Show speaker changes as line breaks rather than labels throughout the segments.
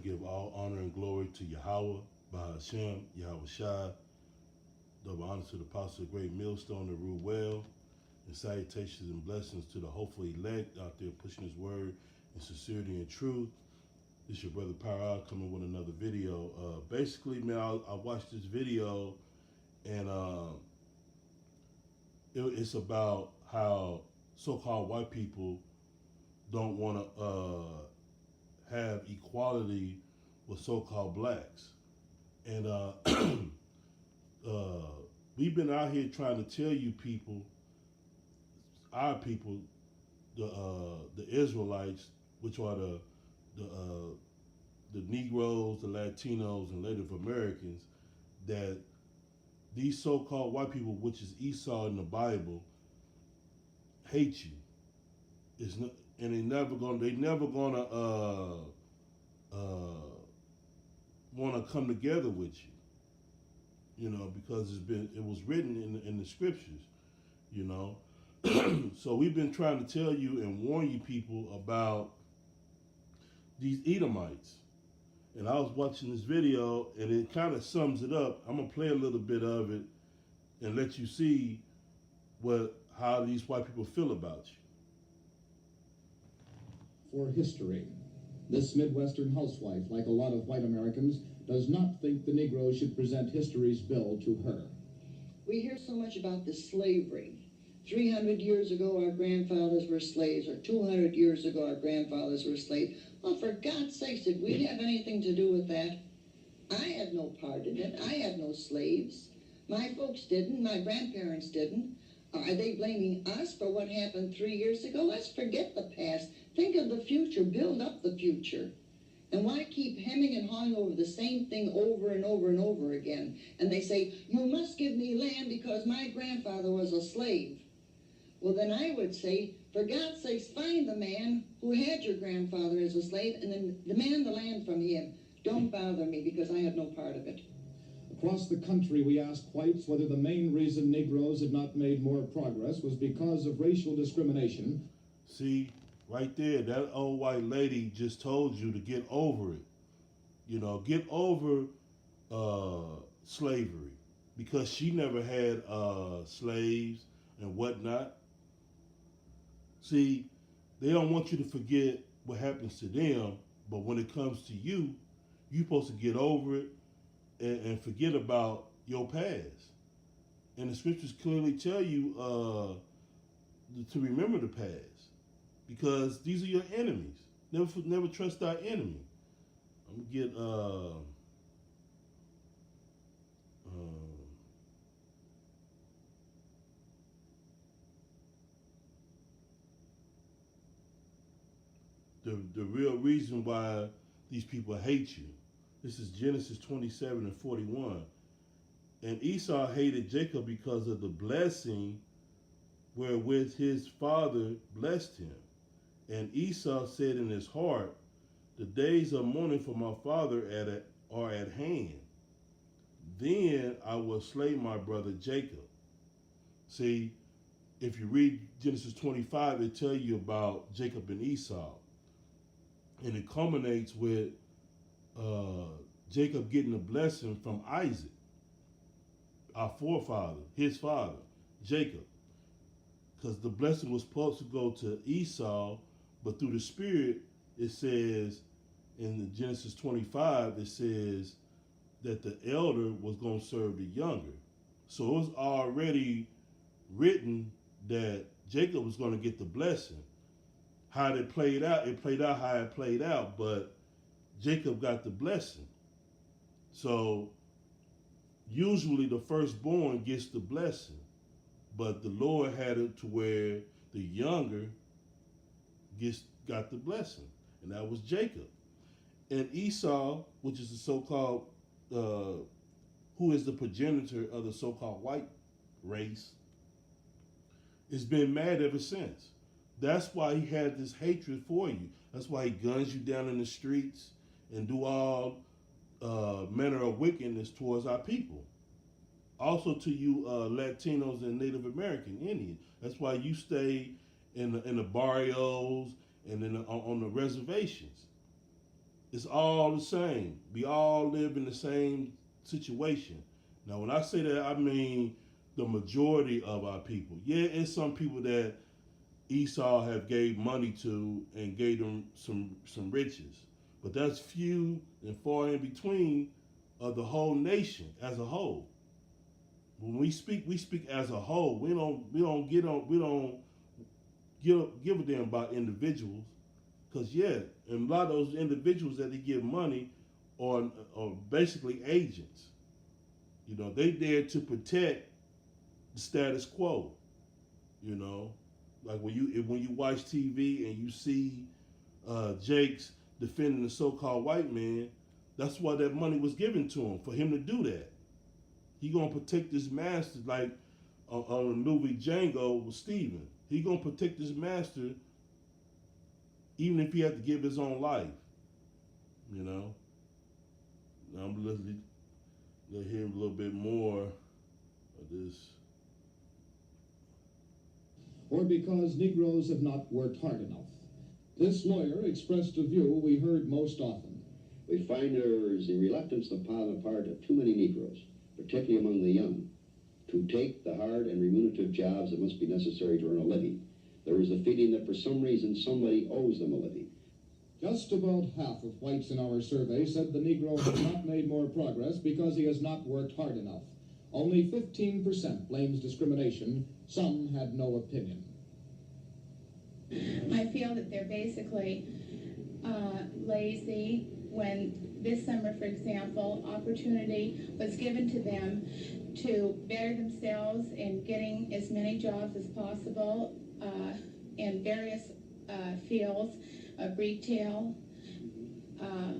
give all honor and glory to Yahweh, Bahashem, Yahweh Shai. Double honor to the apostle of Great Millstone that rule well. And salutations and blessings to the hopeful elect out there pushing his word in sincerity and truth. This is your brother Power coming with another video. Basically, man, I watched this video and it's about how so-called white people don't want to have equality with so-called blacks. And we've been out here trying to tell you people, our people, the Israelites, which are the Negroes, the Latinos, and Native Americans, that these so-called white people, which is Esau in the Bible, hate you. It's not, and they never gonna want to come together with you. You know, because it was written in the scriptures. You know, so we've been trying to tell you and warn you people about these Edomites. And I was watching this video, and it kind of sums it up. I'm gonna play a little bit of it and let you see how these white people feel about you.
For history, this Midwestern housewife, like a lot of white Americans, does not think the Negro should present history's bill to her.
We hear so much about the slavery. 300 years ago, our grandfathers were slaves, or 200 years ago, our grandfathers were slaves. Well, for God's sakes, did we have anything to do with that? I had no part in it. I had no slaves. My folks didn't. My grandparents didn't. Are they blaming us for what happened 3 years ago? Let's forget the past. Think of the future. Build up the future. And why keep hemming and hawing over the same thing over and over and over again? And they say, you must give me land because my grandfather was a slave. Well, then I would say, for God's sakes, find the man who had your grandfather as a slave and then demand the land from him. Don't bother me because I have no part of it.
Across the country, we asked whites whether the main reason Negroes had not made more progress was because of racial discrimination.
See, right there, that old white lady just told you to get over it. You know, get over slavery, because she never had slaves and whatnot. See, they don't want you to forget what happens to them, but when it comes to you, you're supposed to get over it and forget about your past. And the scriptures clearly tell you to remember the past, because these are your enemies. Never trust our enemy. I'm gonna get the real reason why these people hate you. This is Genesis 27 and 41. And Esau hated Jacob because of the blessing wherewith his father blessed him. And Esau said in his heart, the days of mourning for my father are at hand. Then I will slay my brother Jacob. See, if you read Genesis 25, it tells you about Jacob and Esau. And it culminates with Jacob getting a blessing from Isaac, our forefather, his father, Jacob. Because the blessing was supposed to go to Esau, but through the Spirit, it says in Genesis 25, it says that the elder was going to serve the younger. So it was already written that Jacob was going to get the blessing. How it played out how it played out, but Jacob got the blessing. So usually the firstborn gets the blessing, but the Lord had it to where the younger got the blessing, and that was Jacob. And Esau, which is the so-called, who is the progenitor of the so-called white race, has been mad ever since. That's why he had this hatred for you. That's why he guns you down in the streets and do all manner of wickedness towards our people. Also to you Latinos and Native American Indians. That's why you stay in the barrios and on the reservations. It's all the same. We all live in the same situation. Now, when I say that, I mean the majority of our people. Yeah, it's some people that Esau have gave money to and gave them some riches, but that's few and far in between of the whole nation as a whole. When we speak as a whole. We don't give a damn about individuals, because yeah, and a lot of those individuals that they give money are basically agents. You know, they there to protect the status quo. You know, like when you watch TV and you see Jake's defending the so-called white man, that's why that money was given to him, for him to do that. He gonna protect his master, like on the movie Django with Steven. He gonna protect his master, even if he had to give his own life. You know. Now I'm gonna let hear a little bit more of this.
Or because Negroes have not worked hard enough. This lawyer expressed a view we heard most often.
We find there is a reluctance upon the part of too many Negroes, particularly among the young, to take the hard and remunerative jobs that must be necessary to earn a living. There is a feeling that for some reason somebody owes them a living.
Just about half of whites in our survey said the Negro has not made more progress because he has not worked hard enough. Only 15% blames discrimination. Some had no opinion.
I feel that they're basically lazy. When this summer, for example, opportunity was given to them to better themselves in getting as many jobs as possible in various fields of retail,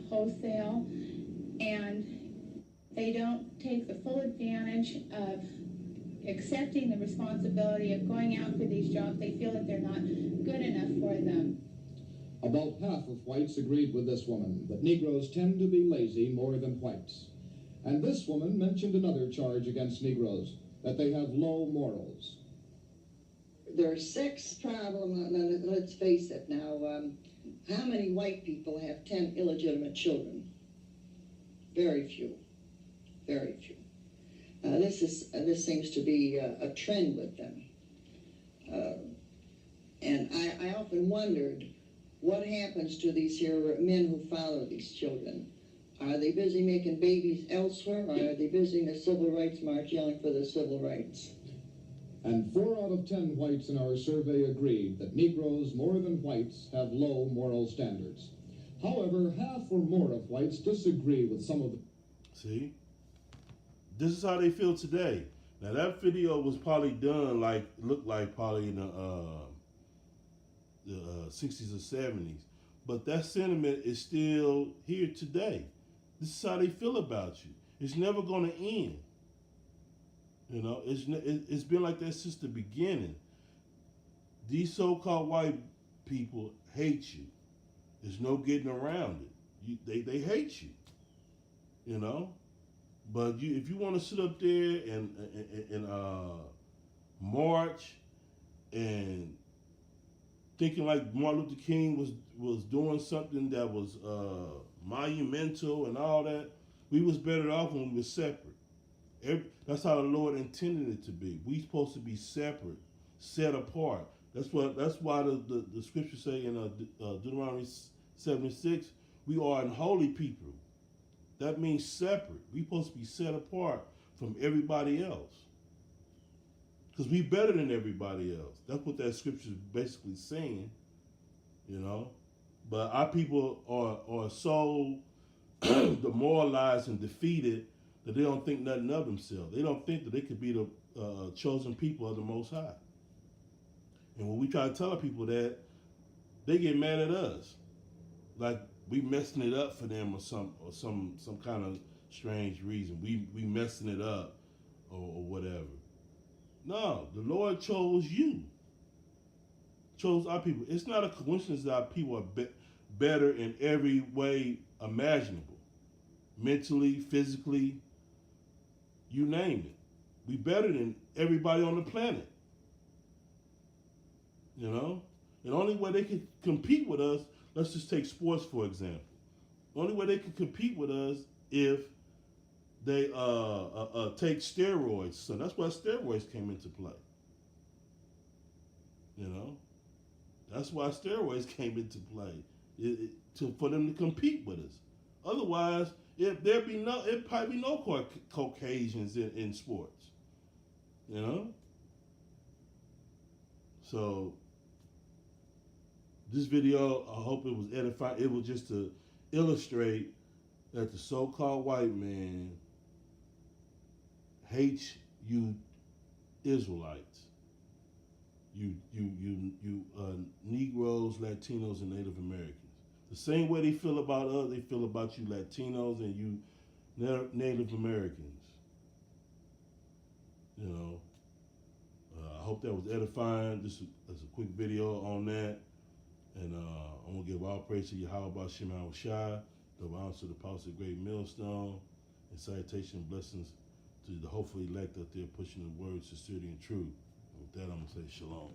wholesale, and they don't take the full advantage of accepting the responsibility of going out for these jobs. They feel that they're not good enough for them.
About half of whites agreed with this woman, that Negroes tend to be lazy more than whites. And this woman mentioned another charge against Negroes, that they have low morals.
There's sex problem. Let's face it now. How many white people have 10 illegitimate children? Very few. Very few. This seems to be a trend with them. And I often wondered, what happens to these here men who follow these children? Are they busy making babies elsewhere, or are they busy in the civil rights march yelling for their civil rights?
And 4 out of 10 whites in our survey agreed that Negroes, more than whites, have low moral standards. However, half or more of whites disagree with some of the...
See? This is how they feel today. Now that video was probably done looked like probably in the 60s or 70s. But that sentiment is still here today. This is how they feel about you. It's never going to end. You know, it's been like that since the beginning. These so-called white people hate you. There's no getting around it. They hate you. You know, but if you want to sit up there and march and thinking like Martin Luther King was doing something that was monumental and all that, we was better off when we were separate. That's how the Lord intended it to be. We supposed to be separate, set apart. That's why the scriptures say in Deuteronomy 76, we are an holy people. That means separate. We supposed to be set apart from everybody else, because we better than everybody else. That's what that scripture is basically saying, you know. But our people are so demoralized and defeated that they don't think nothing of themselves. They don't think that they could be the chosen people of the Most High. And when we try to tell people that, they get mad at us, like we messing it up for them or some kind of strange reason. We messing it up or whatever. No, the Lord chose you. Chose our people. It's not a coincidence that our people are better in every way imaginable. Mentally, physically, you name it. We better than everybody on the planet. You know? And the only way they can compete with us, let's just take sports for example. Only way they can compete with us if they take steroids. So that's why steroids came into play. You know, that's why steroids came into play for them to compete with us. Otherwise, it probably be no Caucasians in sports. You know, so this video, I hope it was edifying. It was just to illustrate that the so-called white man hates you Israelites, you Negroes, Latinos, and Native Americans. The same way they feel about us, they feel about you Latinos and you Native Americans. You know, I hope that was edifying. This is a quick video on that. And I'm going to give all praise to Yahweh Shem Shai, the honor to the Apostle of Great Millstone, and salutation and blessings to the hopeful elect out there pushing the word, sincerity, and truth. And with that, I'm going to say shalom.